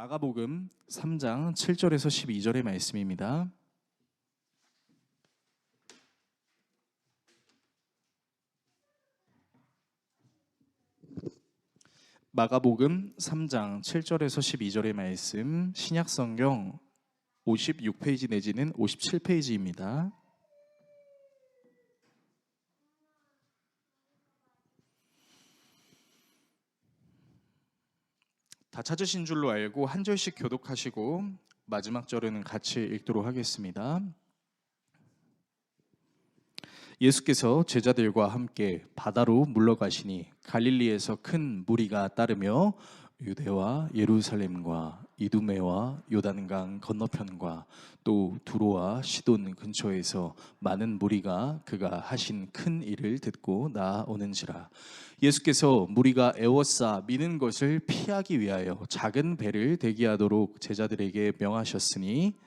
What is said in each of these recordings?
마가복음 3장 7절에서 12절의 말씀입니다. 마가복음 3장 7절에서 12절의 말씀, 신약성경 56페이지 내지는 57페이지입니다. 다 찾으신 줄로 알고 한 절씩 교독하시고 마지막 절은 같이 읽도록 하겠습니다. 예수께서 제자들과 함께 바다로 물러가시니 갈릴리에서 큰 무리가 따르며 유대와 예루살렘과 이두메와 요단강 건너편과 또 두로와 시돈 근처에서 많은 무리가 그가 하신 큰 일을 듣고 나아오는지라. 예수께서 무리가 애워싸 미는 것을 피하기 위하여 작은 배를 대기하도록 제자들에게 명하셨으니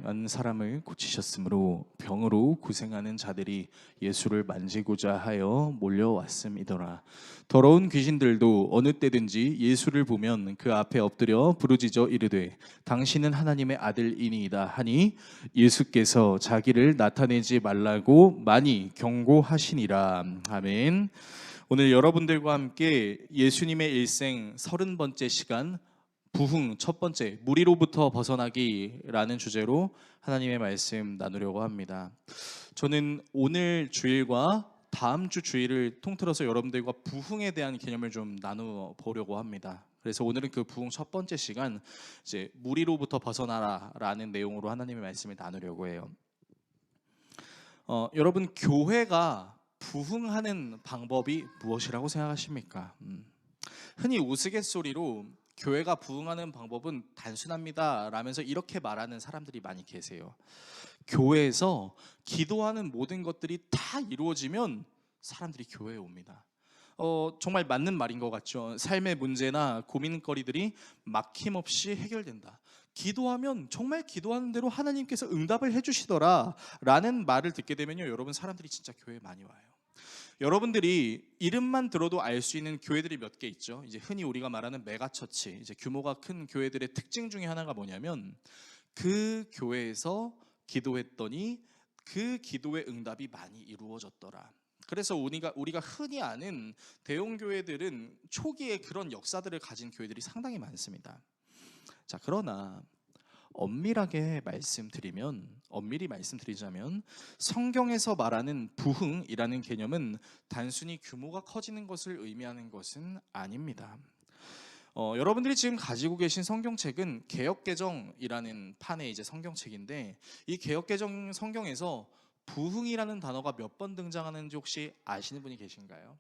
한 사람을 고치셨으므로 병으로 고생하는 자들이 예수를 만지고자 하여 몰려왔음이더라. 더러운 귀신들도 어느 때든지 예수를 보면 그 앞에 엎드려 부르짖어 이르되 당신은 하나님의 아들이니이다 하니 예수께서 자기를 나타내지 말라고 많이 경고하시니라. 아멘. 오늘 여러분들과 함께 예수님의 일생 30번째 시간 부흥 첫 번째 무리로부터 벗어나기라는 주제로 하나님의 말씀 나누려고 합니다. 저는 오늘 주일과 다음 주 주일을 통틀어서 여러분들과 부흥에 대한 개념을 좀 나누어 보려고 합니다. 그래서 오늘은 그 부흥 첫 번째 시간 이제 무리로부터 벗어나라라는 내용으로 하나님의 말씀을 나누려고 해요. 여러분, 교회가 부흥하는 방법이 무엇이라고 생각하십니까? 흔히 우스갯소리로 교회가 부흥하는 방법은 단순합니다 라면서 이렇게 말하는 사람들이 많이 계세요. 교회에서 기도하는 모든 것들이 다 이루어지면 사람들이 교회에 옵니다. 정말 맞는 말인 것 같죠. 삶의 문제나 고민거리들이 막힘없이 해결된다. 기도하면 정말 기도하는 대로 하나님께서 응답을 해주시더라 라는 말을 듣게 되면요, 여러분, 사람들이 진짜 교회에 많이 와요. 여러분들이 이름만 들어도 알 수 있는 교회들이 몇 개 있죠. 이제 흔히 우리가 말하는 메가처치, 이제 규모가 큰 교회들의 특징 중에 하나가 뭐냐면 그 교회에서 기도했더니 그 기도의 응답이 많이 이루어졌더라. 그래서 우리가 흔히 아는 대형 교회들은 초기에 그런 역사들을 가진 교회들이 상당히 많습니다. 자, 그러나 엄밀히 말씀드리자면 성경에서 말하는 부흥이라는 개념은 단순히 규모가 커지는 것을 의미하는 것은 아닙니다. 여러분들이 지금 가지고 계신 성경책은 개역개정이라는 판의 이제 성경책인데, 이 개역개정 성경에서 부흥이라는 단어가 몇 번 등장하는지 혹시 아시는 분이 계신가요?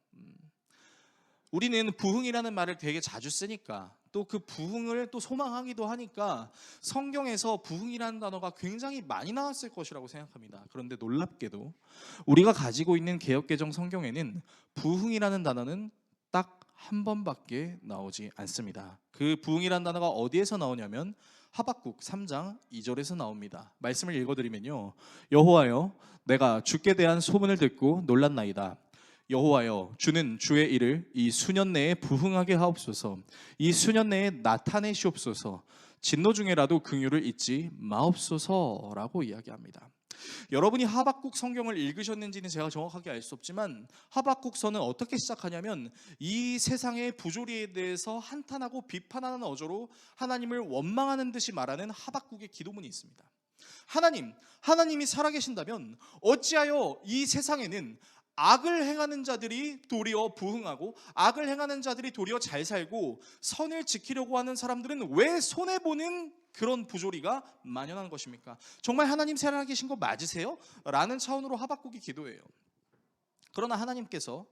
우리는 부흥이라는 말을 되게 자주 쓰니까, 또 그 부흥을 또 소망하기도 하니까 성경에서 부흥이라는 단어가 굉장히 많이 나왔을 것이라고 생각합니다. 그런데 놀랍게도 우리가 가지고 있는 개역개정 성경에는 부흥이라는 단어는 딱 한 번밖에 나오지 않습니다. 그 부흥이라는 단어가 어디에서 나오냐면 하박국 3장 2절에서 나옵니다. 말씀을 읽어드리면요, 여호와여, 내가 주께 대한 소문을 듣고 놀랐나이다. 여호와여, 주는 주의 일을 이 수년 내에 부흥하게 하옵소서. 이 수년 내에 나타내시옵소서. 진노 중에라도 긍휼을 잊지 마옵소서라고 이야기합니다. 여러분이 하박국 성경을 읽으셨는지는 제가 정확하게 알 수 없지만 하박국서는 어떻게 시작하냐면 이 세상의 부조리에 대해서 한탄하고 비판하는 어조로 하나님을 원망하는 듯이 말하는 하박국의 기도문이 있습니다. 하나님이 살아계신다면 어찌하여 이 세상에는 악을 행하는 자들이 도리어 부흥하고 악을 행하는 자들이 도리어 잘 살고 선을 지키려고 하는 사람들은 왜 손해보는 그런 부조리가 만연한 것입니까? 정말 하나님 살아계신 거 맞으세요? 라는 차원으로 하박국이 기도해요. 그러나 하나님께서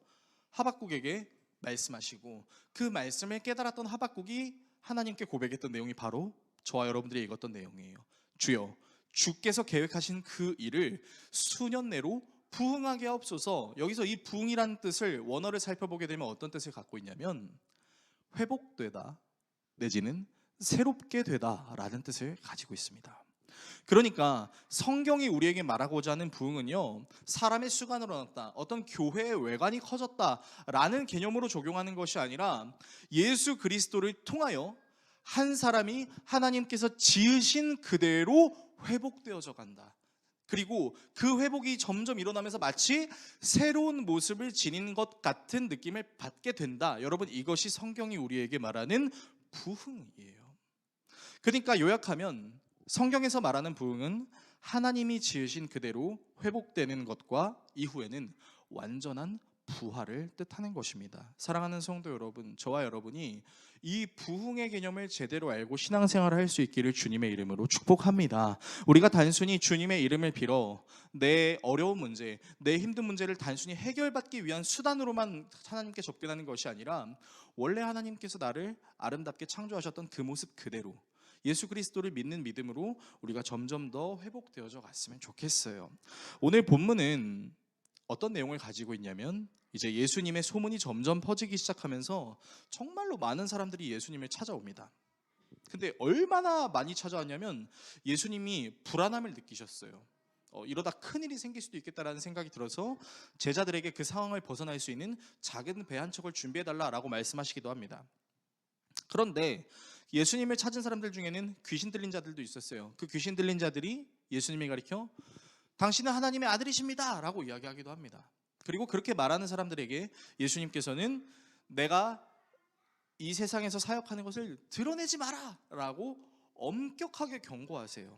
하박국에게 말씀하시고 그 말씀을 깨달았던 하박국이 하나님께 고백했던 내용이 바로 저와 여러분들이 읽었던 내용이에요. 주여, 주께서 계획하신 그 일을 수년 내로 부흥하게 하옵소서. 여기서 이 부흥이라는 뜻을 원어를 살펴보게 되면 어떤 뜻을 갖고 있냐면 회복되다 내지는 새롭게 되다 라는 뜻을 가지고 있습니다. 그러니까 성경이 우리에게 말하고자 하는 부흥은요, 사람의 수가 늘어났다, 어떤 교회의 외관이 커졌다 라는 개념으로 적용하는 것이 아니라 예수 그리스도를 통하여 한 사람이 하나님께서 지으신 그대로 회복되어져 간다. 그리고 그 회복이 점점 일어나면서 마치 새로운 모습을 지닌 것 같은 느낌을 받게 된다. 여러분, 이것이 성경이 우리에게 말하는 부흥이에요. 그러니까 요약하면 성경에서 말하는 부흥은 하나님이 지으신 그대로 회복되는 것과 이후에는 완전한 부활을 뜻하는 것입니다. 사랑하는 성도 여러분, 저와 여러분이 이 부흥의 개념을 제대로 알고 신앙생활을 할 수 있기를 주님의 이름으로 축복합니다. 우리가 단순히 주님의 이름을 빌어 내 어려운 문제, 내 힘든 문제를 단순히 해결받기 위한 수단으로만 하나님께 접근하는 것이 아니라 원래 하나님께서 나를 아름답게 창조하셨던 그 모습 그대로 예수 그리스도를 믿는 믿음으로 우리가 점점 더 회복되어져 갔으면 좋겠어요. 오늘 본문은 어떤 내용을 가지고 있냐면 이제 예수님의 소문이 점점 퍼지기 시작하면서 정말로 많은 사람들이 예수님을 찾아옵니다. 근데 얼마나 많이 찾아왔냐면 예수님이 불안함을 느끼셨어요. 이러다 큰일이 생길 수도 있겠다라는 생각이 들어서 제자들에게 그 상황을 벗어날 수 있는 작은 배 한 척을 준비해달라고 말씀하시기도 합니다. 그런데 예수님을 찾은 사람들 중에는 귀신 들린 자들도 있었어요. 그 귀신 들린 자들이 예수님을 가리켜 당신은 하나님의 아들이십니다 라고 이야기하기도 합니다. 그리고 그렇게 말하는 사람들에게 예수님께서는 내가 이 세상에서 사역하는 것을 드러내지 마라 라고 엄격하게 경고하세요.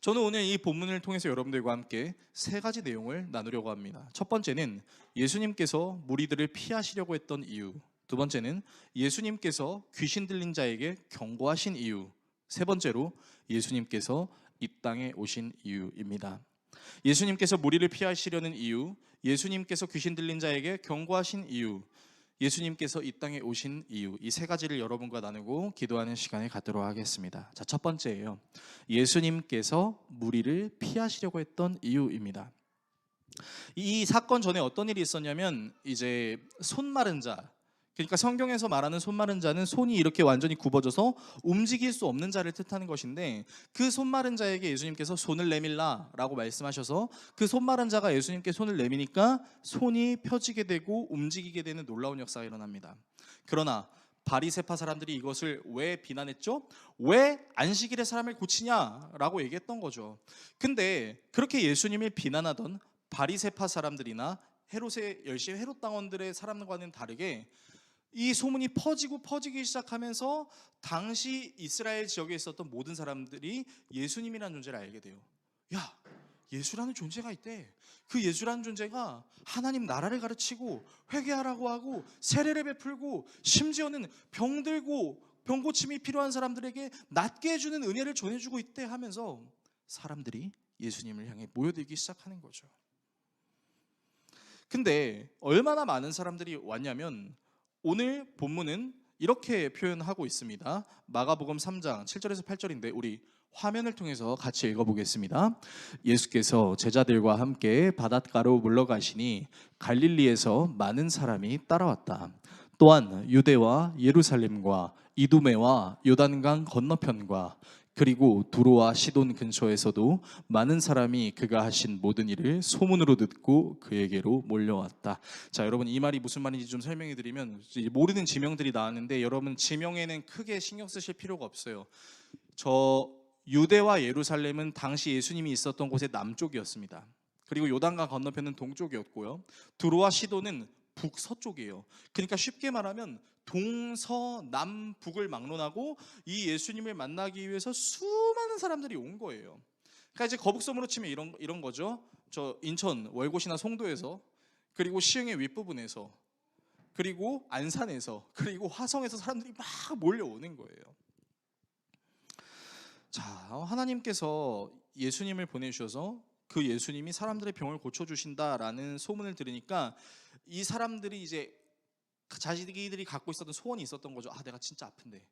저는 오늘 이 본문을 통해서 여러분들과 함께 세 가지 내용을 나누려고 합니다. 첫 번째는 예수님께서 무리들을 피하시려고 했던 이유, 두 번째는 예수님께서 귀신 들린 자에게 경고하신 이유, 세 번째로 예수님께서 이 땅에 오신 이유입니다. 예수님께서 무리를 피하시려는 이유, 예수님께서 귀신 들린 자에게 경고하신 이유, 예수님께서 이 땅에 오신 이유, 이 세 가지를 여러분과 나누고 기도하는 시간을 갖도록 하겠습니다. 자, 첫 번째예요. 예수님께서 무리를 피하시려고 했던 이유입니다. 이 사건 전에 어떤 일이 있었냐면 이제 손 마른 자, 그러니까 성경에서 말하는 손 마른 자는 손이 이렇게 완전히 굽어져서 움직일 수 없는 자를 뜻하는 것인데 그 손 마른 자에게 예수님께서 손을 내밀라 라고 말씀하셔서 그 손 마른 자가 예수님께 손을 내미니까 손이 펴지게 되고 움직이게 되는 놀라운 역사가 일어납니다. 그러나 바리새파 사람들이 이것을 왜 비난했죠? 왜 안식일에 사람을 고치냐라고 얘기했던 거죠. 근데 그렇게 예수님을 비난하던 바리새파 사람들이나 헤롯의 열심히 헤롯 당원들의 사람과는 다르게 이 소문이 퍼지기 시작하면서 당시 이스라엘 지역에 있었던 모든 사람들이 예수님이라는 존재를 알게 돼요. 야, 예수라는 존재가 있대. 그 예수라는 존재가 하나님 나라를 가르치고 회개하라고 하고 세례를 베풀고 심지어는 병들고 병고침이 필요한 사람들에게 낫게 해주는 은혜를 전해주고 있대 하면서 사람들이 예수님을 향해 모여들기 시작하는 거죠. 근데 얼마나 많은 사람들이 왔냐면 오늘 본문은 이렇게 표현하고 있습니다. 마가복음 3장 7절에서 8절인데 우리 화면을 통해서 같이 읽어보겠습니다. 예수께서 제자들과 함께 바닷가로 물러가시니 갈릴리에서 많은 사람이 따라왔다. 또한 유대와 예루살렘과 이두메와 요단강 건너편과 그리고 두로와 시돈 근처에서도 많은 사람이 그가 하신 모든 일을 소문으로 듣고 그에게로 몰려왔다. 자, 여러분 이 말이 무슨 말인지 좀 설명해 드리면 모르는 지명들이 나왔는데 여러분 지명에는 크게 신경 쓰실 필요가 없어요. 저 유대와 예루살렘은 당시 예수님이 있었던 곳의 남쪽이었습니다. 그리고 요단강 건너편은 동쪽이었고요. 두로와 시돈은 북서쪽이에요. 그러니까 쉽게 말하면 동서남북을 막론하고 이 예수님을 만나기 위해서 수많은 사람들이 온 거예요. 그러니까 이제 거북섬으로 치면 이런 거죠. 저 인천 월곶이나 송도에서, 그리고 시흥의 윗부분에서, 그리고 안산에서, 그리고 화성에서 사람들이 막 몰려오는 거예요. 자, 하나님께서 예수님을 보내주셔서 그 예수님이 사람들의 병을 고쳐주신다라는 소문을 들으니까 이 사람들이 이제 자기들이 갖고 있었던 소원이 있었던 거죠. 아, 내가 진짜 아픈데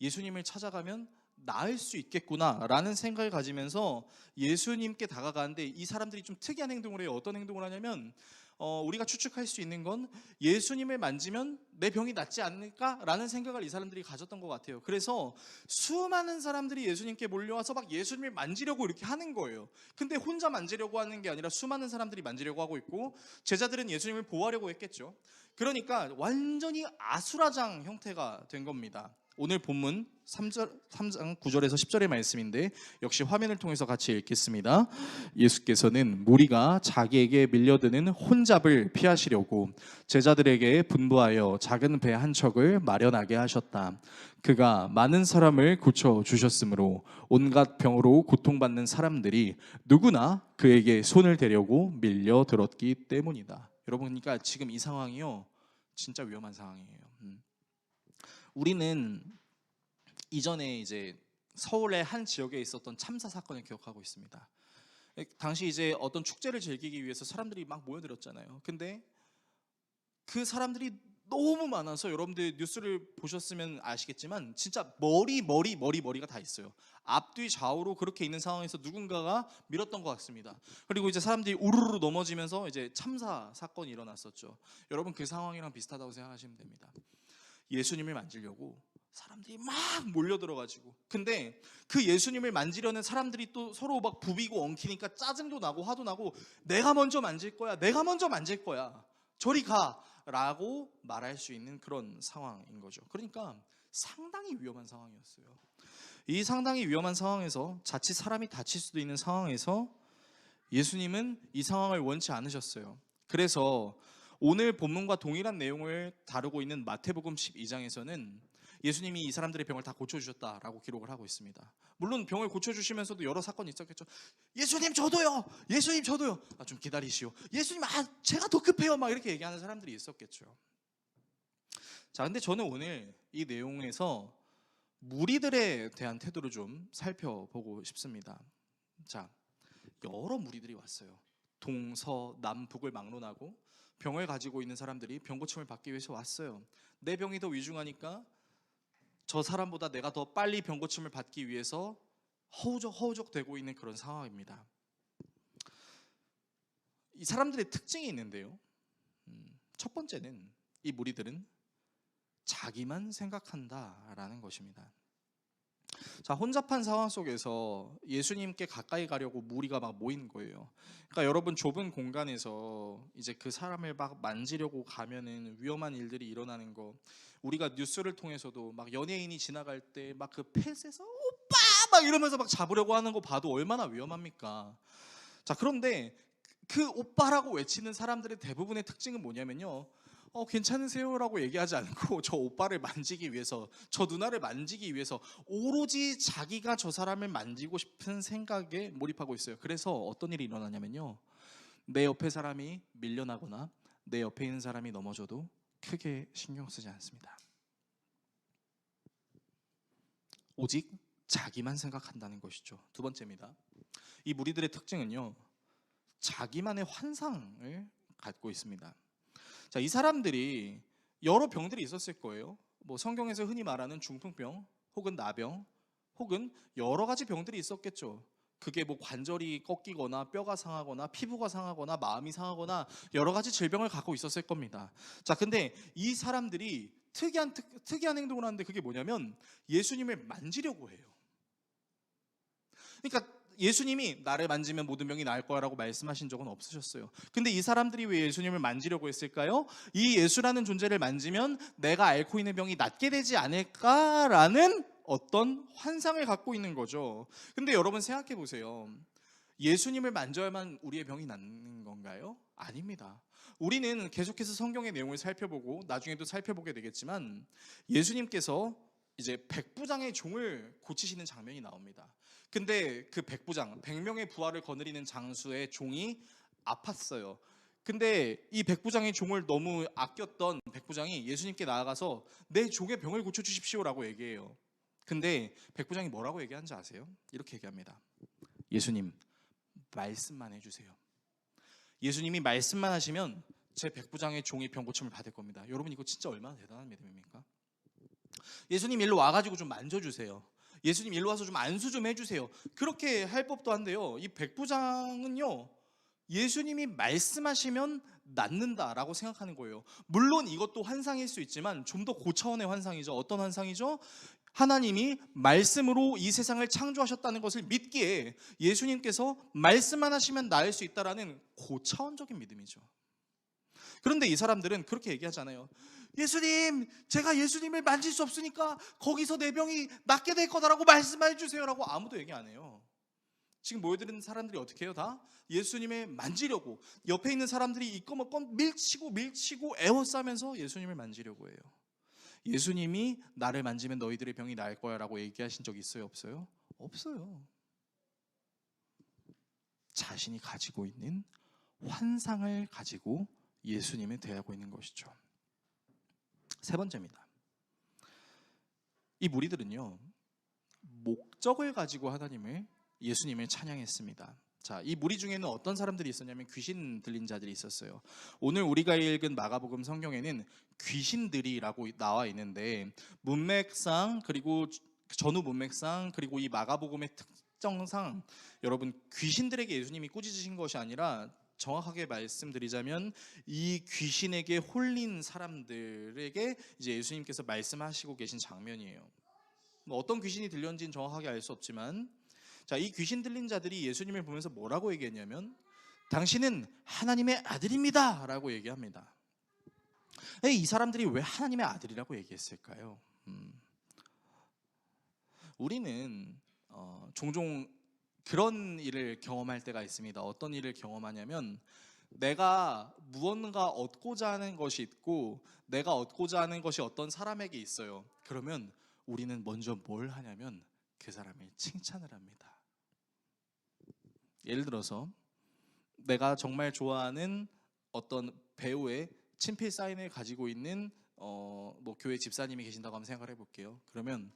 예수님을 찾아가면 나을 수 있겠구나 라는 생각을 가지면서 예수님께 다가가는데 이 사람들이 좀 특이한 행동을 해요. 어떤 행동을 하냐면 우리가 추측할 수 있는 건 예수님을 만지면 내 병이 낫지 않을까라는 생각을 이 사람들이 가졌던 것 같아요. 그래서 수많은 사람들이 예수님께 몰려와서 막 예수님을 만지려고 이렇게 하는 거예요. 근데 혼자 만지려고 하는 게 아니라 수많은 사람들이 만지려고 하고 있고 제자들은 예수님을 보호하려고 했겠죠. 그러니까 완전히 아수라장 형태가 된 겁니다. 오늘 본문 3장 9절에서 10절의 말씀인데 역시 화면을 통해서 같이 읽겠습니다. 예수께서는 무리가 자기에게 밀려드는 혼잡을 피하시려고 제자들에게 분부하여 작은 배 한 척을 마련하게 하셨다. 그가 많은 사람을 고쳐주셨으므로 온갖 병으로 고통받는 사람들이 누구나 그에게 손을 대려고 밀려들었기 때문이다. 여러분, 그러니까 지금 이 상황이요, 진짜 위험한 상황이에요. 우리는 이전에 이제 서울의 한 지역에 있었던 참사 사건을 기억하고 있습니다. 당시 이제 어떤 축제를 즐기기 위해서 사람들이 막 모여들었잖아요. 근데 그 사람들이 너무 많아서 여러분들 뉴스를 보셨으면 아시겠지만 진짜 머리가 다 있어요. 앞뒤 좌우로 그렇게 있는 상황에서 누군가가 밀었던 것 같습니다. 그리고 이제 사람들이 우르르 넘어지면서 이제 참사 사건이 일어났었죠. 여러분, 그 상황이랑 비슷하다고 생각하시면 됩니다. 예수님을 만지려고 사람들이 막 몰려들어가지고, 근데 그 예수님을 만지려는 사람들이 또 서로 막 부비고 엉키니까 짜증도 나고 화도 나고, 내가 먼저 만질 거야, 저리 가 라고 말할 수 있는 그런 상황인 거죠. 그러니까 상당히 위험한 상황이었어요. 이 상당히 위험한 상황에서 자칫 사람이 다칠 수도 있는 상황에서 예수님은 이 상황을 원치 않으셨어요. 그래서 오늘 본문과 동일한 내용을 다루고 있는 마태복음 12장에서는 예수님이 이 사람들의 병을 다 고쳐주셨다라고 기록을 하고 있습니다. 물론 병을 고쳐주시면서도 여러 사건이 있었겠죠. 예수님 저도요, 좀 기다리시오, 예수님 제가 더 급해요, 막 이렇게 얘기하는 사람들이 있었겠죠. 자, 근데 저는 오늘 이 내용에서 무리들에 대한 태도를 좀 살펴보고 싶습니다. 자, 여러 무리들이 왔어요. 동서남북을 막론하고 병을 가지고 있는 사람들이 병 고침을 받기 위해서 왔어요. 내 병이 더 위중하니까 저 사람보다 내가 더 빨리 병 고침을 받기 위해서 허우적 되고 있는 그런 상황입니다. 이 사람들의 특징이 있는데요, 첫 번째는 이 무리들은 자기만 생각한다라는 것입니다. 자, 혼잡한 상황 속에서 예수님께 가까이 가려고 무리가 막 모인 거예요. 그러니까 여러분, 좁은 공간에서 이제 그 사람을 막 만지려고 가면은 위험한 일들이 일어나는 거, 우리가 뉴스를 통해서도 막 연예인이 지나갈 때 막 그 펫에서 오빠 막 이러면서 막 잡으려고 하는 거 봐도 얼마나 위험합니까? 자, 그런데 그 오빠라고 외치는 사람들의 대부분의 특징은 뭐냐면요, 괜찮으세요? 라고 얘기하지 않고 저 오빠를 만지기 위해서, 저 누나를 만지기 위해서 오로지 자기가 저 사람을 만지고 싶은 생각에 몰입하고 있어요. 그래서 어떤 일이 일어나냐면요, 내 옆에 사람이 밀려나거나 내 옆에 있는 사람이 넘어져도 크게 신경 쓰지 않습니다. 오직 자기만 생각한다는 것이죠. 두 번째입니다. 이 무리들의 특징은요, 자기만의 환상을 갖고 있습니다. 자, 이 사람들이 여러 병들이 있었을 거예요. 뭐 성경에서 흔히 말하는 중풍병, 혹은 나병, 혹은 여러 가지 병들이 있었겠죠. 그게 뭐 관절이 꺾이거나 뼈가 상하거나 피부가 상하거나 마음이 상하거나 여러 가지 질병을 갖고 있었을 겁니다. 자, 근데 이 사람들이 특이한 행동을 하는데, 그게 뭐냐면 예수님을 만지려고 해요. 그러니까 예수님이 나를 만지면 모든 병이 나을 거라고 말씀하신 적은 없으셨어요. 근데 이 사람들이 왜 예수님을 만지려고 했을까요? 이 예수라는 존재를 만지면 내가 앓고 있는 병이 낫게 되지 않을까라는 어떤 환상을 갖고 있는 거죠. 근데 여러분, 생각해 보세요. 예수님을 만져야만 우리의 병이 낫는 건가요? 아닙니다. 우리는 계속해서 성경의 내용을 살펴보고 나중에도 살펴보게 되겠지만, 예수님께서 이제 백부장의 종을 고치시는 장면이 나옵니다. 근데 그 백부장, 100명의 부하를 거느리는 장수의 종이 아팠어요. 근데 이 백부장의 종을 너무 아꼈던 백부장이 예수님께 나아가서 내 종의 병을 고쳐주십시오라고 얘기해요. 근데 백부장이 뭐라고 얘기하는지 아세요? 이렇게 얘기합니다. 예수님, 말씀만 해주세요. 예수님이 말씀만 하시면 제 백부장의 종이 병 고침을 받을 겁니다. 여러분, 이거 진짜 얼마나 대단한 믿음입니까? 예수님 일로 와가지고 좀 만져주세요. 예수님 일로 와서 좀 안수 좀 해주세요. 그렇게 할 법도 한데요, 이 백부장은요, 예수님이 말씀하시면 낫는다라고 생각하는 거예요. 물론 이것도 환상일 수 있지만 좀 더 고차원의 환상이죠. 어떤 환상이죠? 하나님이 말씀으로 이 세상을 창조하셨다는 것을 믿기에 예수님께서 말씀만 하시면 나을 수 있다라는 고차원적인 믿음이죠. 그런데 이 사람들은 그렇게 얘기하잖아요. 예수님, 제가 예수님을 만질 수 없으니까 거기서 내 병이 낫게 될 거다라고 말씀해 주세요라고 아무도 얘기 안 해요. 지금 모여드는 사람들이 어떻게 해요? 다 예수님을 만지려고, 옆에 있는 사람들이 이꺼먹건 밀치고 에워싸면서 예수님을 만지려고 해요. 예수님이 나를 만지면 너희들의 병이 나을 거야 라고 얘기하신 적 있어요? 없어요? 없어요. 자신이 가지고 있는 환상을 가지고 예수님을 대하고 있는 것이죠. 세 번째입니다. 이 무리들은요, 목적을 가지고 예수님을 찬양했습니다. 자, 이 무리 중에는 어떤 사람들이 있었냐면 귀신 들린 자들이 있었어요. 오늘 우리가 읽은 마가복음 성경에는 귀신들이라고 나와 있는데, 문맥상 그리고 전후 문맥상 그리고 이 마가복음의 특정상 여러분, 귀신들에게 예수님이 꾸짖으신 것이 아니라, 정확하게 말씀드리자면 이 귀신에게 홀린 사람들에게 이제 예수님께서 말씀하시고 계신 장면이에요. 뭐 어떤 귀신이 들렸는지는 정확하게 알 수 없지만, 자, 이 귀신 들린 자들이 예수님을 보면서 뭐라고 얘기했냐면, 당신은 하나님의 아들입니다 라고 얘기합니다. 이 사람들이 왜 하나님의 아들이라고 얘기했을까요? 우리는 종종 그런 일을 경험할 때가 있습니다. 어떤 일을 경험하냐면, 내가 무언가 얻고자 하는 것이 있고, 내가 얻고자 하는 것이 어떤 사람에게 있어요. 그러면 우리는 먼저 뭘 하냐면 그 사람을 칭찬을 합니다. 예를 들어서 내가 정말 좋아하는 어떤 배우의 친필 사인을 가지고 있는 뭐 교회 집사님이 계신다고 한번 생각을 해볼게요. 그러면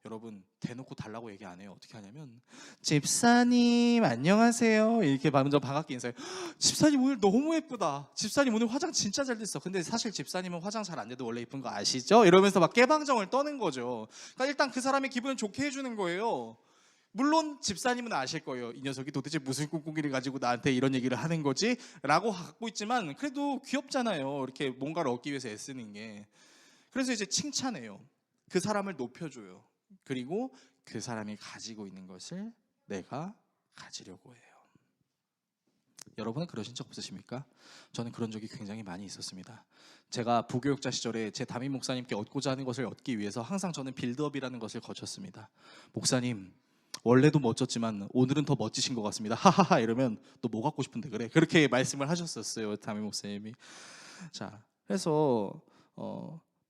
여러분, 대놓고 달라고 얘기 안 해요. 어떻게 하냐면, 집사님 안녕하세요 이렇게 먼저 반갑게 인사해요. 집사님 오늘 너무 예쁘다. 집사님 오늘 화장 진짜 잘 됐어. 근데 사실 집사님은 화장 잘 안 돼도 원래 예쁜 거 아시죠? 이러면서 막 깨방정을 떠는 거죠. 그러니까 일단 그 사람의 기분을 좋게 해주는 거예요. 물론 집사님은 아실 거예요. 이 녀석이 도대체 무슨 꿍꿍이를 가지고 나한테 이런 얘기를 하는 거지? 라고 갖고 있지만, 그래도 귀엽잖아요. 이렇게 뭔가를 얻기 위해서 애쓰는 게. 그래서 이제 칭찬해요. 그 사람을 높여줘요. 그리고 그 사람이 가지고 있는 것을 내가 가지려고 해요. 여러분은 그러신 적 없으십니까? 저는 그런 적이 굉장히 많이 있었습니다. 제가 부교육자 시절에 제 담임 목사님께 얻고자 하는 것을 얻기 위해서 항상 저는 빌드업이라는 것을 거쳤습니다. 목사님, 원래도 멋졌지만 오늘은 더 멋지신 것 같습니다. 하하하 이러면, 너 뭐 갖고 싶은데 그래? 그렇게 말씀을 하셨었어요, 담임 목사님이. 자, 그래서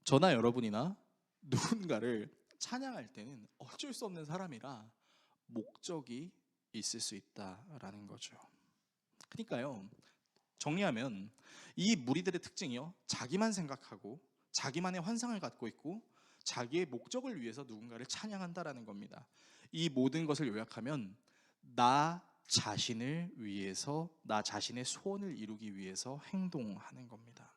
저나 여러분이나 누군가를 찬양할 때는 어쩔 수 없는 사람이라 목적이 있을 수 있다라는 거죠. 그러니까요, 정리하면 이 무리들의 특징이요, 자기만 생각하고 자기만의 환상을 갖고 있고 자기의 목적을 위해서 누군가를 찬양한다라는 겁니다. 이 모든 것을 요약하면 나 자신을 위해서, 나 자신의 소원을 이루기 위해서 행동하는 겁니다.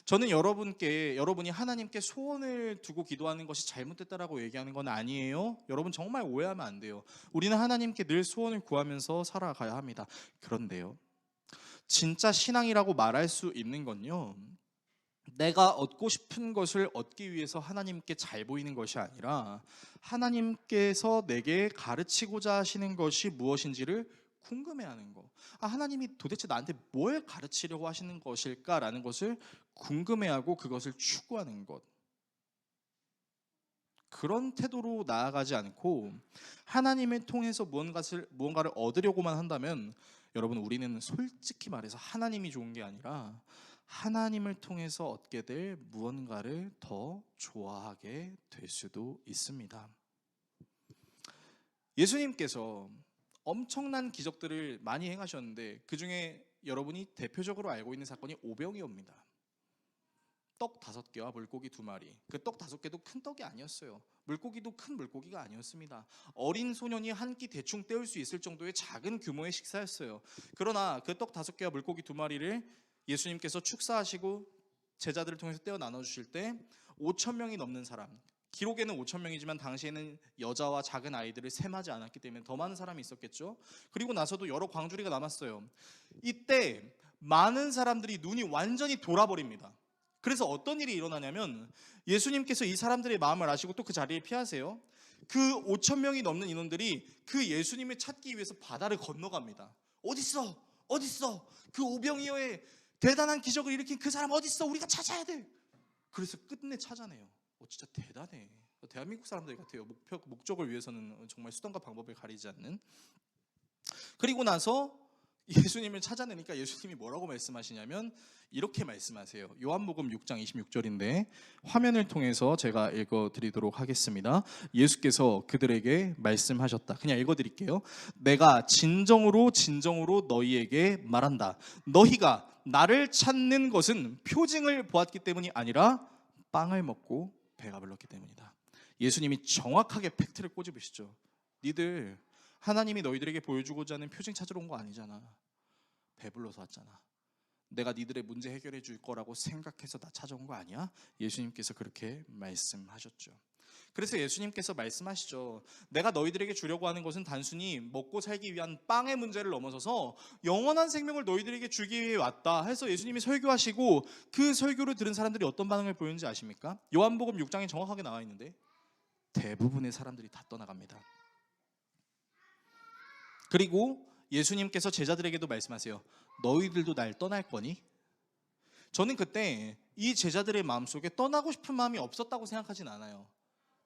저는 여러분이 하나님께 소원을 두고 기도하는 것이 잘못됐다라고 얘기하는 건 아니에요. 여러분 정말 오해하면 안 돼요. 우리는 하나님께 늘 소원을 구하면서 살아가야 합니다. 그런데요, 진짜 신앙이라고 말할 수 있는 건요, 내가 얻고 싶은 것을 얻기 위해서 하나님께 잘 보이는 것이 아니라, 하나님께서 내게 가르치고자 하시는 것이 무엇인지를 궁금해하는 거. 하나님이 도대체 나한테 뭘 가르치려고 하시는 것일까라는 것을 궁금해하고 그것을 추구하는 것. 그런 태도로 나아가지 않고 하나님을 통해서 무언가를 얻으려고만 한다면, 여러분, 우리는 솔직히 말해서 하나님이 좋은 게 아니라 하나님을 통해서 얻게 될 무언가를 더 좋아하게 될 수도 있습니다. 예수님께서 엄청난 기적들을 많이 행하셨는데, 그 중에 여러분이 대표적으로 알고 있는 사건이 오병이어입니다. 떡 5개와 물고기 2마리. 그 떡 5개도 큰 떡이 아니었어요. 물고기도 큰 물고기가 아니었습니다. 어린 소년이 한 끼 대충 때울 수 있을 정도의 작은 규모의 식사였어요. 그러나 그 떡 5개와 물고기 2마리를 예수님께서 축사하시고 제자들을 통해서 떼어 나눠주실 때 5,000명이 넘는 사람, 기록에는 5,000명이지만 당시에는 여자와 작은 아이들을 셈하지 않았기 때문에 더 많은 사람이 있었겠죠. 그리고 나서도 여러 광주리가 남았어요. 이때 많은 사람들이 눈이 완전히 돌아버립니다. 그래서 어떤 일이 일어나냐면, 예수님께서 이 사람들의 마음을 아시고 또 그 자리에 피하세요. 그 5,000명이 넘는 인원들이 그 예수님을 찾기 위해서 바다를 건너갑니다. 어딨어? 그 오병이어의 대단한 기적을 일으킨 그 사람 어디 있어? 우리가 찾아야 돼. 그래서 끝내 찾아내요. 진짜 대단해. 대한민국 사람들 같아요. 목적을 위해서는 정말 수단과 방법을 가리지 않는. 그리고 나서 예수님을 찾아내니까 예수님이 뭐라고 말씀하시냐면 이렇게 말씀하세요. 요한복음 6장 26절인데 화면을 통해서 제가 읽어드리도록 하겠습니다. 예수께서 그들에게 말씀하셨다. 그냥 읽어드릴게요. 내가 진정으로 너희에게 말한다. 너희가 나를 찾는 것은 표징을 보았기 때문이 아니라 빵을 먹고 배가 불렀기 때문이다. 예수님이 정확하게 팩트를 꼬집으시죠. 니들 하나님이 너희들에게 보여주고자 하는 표징 찾으러 온 거 아니잖아. 배불러서 왔잖아. 내가 니들의 문제 해결해 줄 거라고 생각해서 나 찾아온 거 아니야? 예수님께서 그렇게 말씀하셨죠. 그래서 예수님께서 말씀하시죠. 내가 너희들에게 주려고 하는 것은 단순히 먹고 살기 위한 빵의 문제를 넘어서서 영원한 생명을 너희들에게 주기 위해 왔다 해서 예수님이 설교하시고 그 설교를 들은 사람들이 어떤 반응을 보였는지 아십니까? 요한복음 6장에 정확하게 나와 있는데 대부분의 사람들이 다 떠나갑니다. 그리고 예수님께서 제자들에게도 말씀하세요. 너희들도 날 떠날 거니? 저는 그때 이 제자들의 마음속에 떠나고 싶은 마음이 없었다고 생각하진 않아요.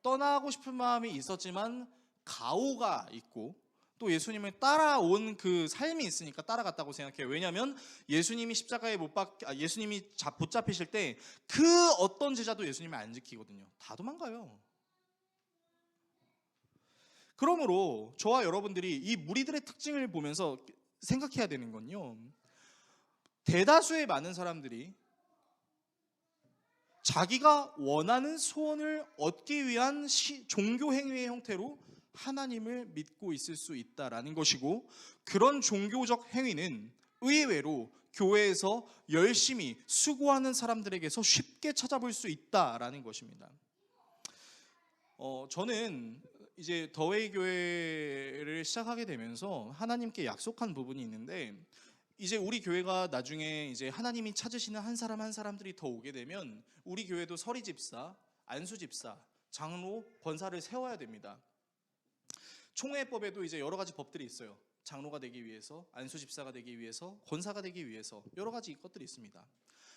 떠나고 싶은 마음이 있었지만 가오가 있고 또 예수님을 따라온 그 삶이 있으니까 따라갔다고 생각해요. 왜냐하면 예수님이 십자가에 예수님이 붙잡히실 때 그 어떤 제자도 예수님을 안 지키거든요. 다 도망가요. 그러므로 저와 여러분들이 이 무리들의 특징을 보면서 생각해야 되는 건요, 대다수의 많은 사람들이 자기가 원하는 소원을 얻기 위한 종교 행위의 형태로 하나님을 믿고 있을 수 있다라는 것이고, 그런 종교적 행위는 의외로 교회에서 열심히 수고하는 사람들에게서 쉽게 찾아볼 수 있다라는 것입니다. 저는 이제 더웨이 교회를 시작하게 되면서 하나님께 약속한 부분이 있는데, 이제 우리 교회가 나중에 이제 하나님이 찾으시는 한 사람 한 사람들이 더 오게 되면 우리 교회도 서리 집사, 안수 집사, 장로, 권사를 세워야 됩니다. 총회법에도 이제 여러 가지 법들이 있어요. 장로가 되기 위해서, 안수 집사가 되기 위해서, 권사가 되기 위해서 여러 가지 것들이 있습니다.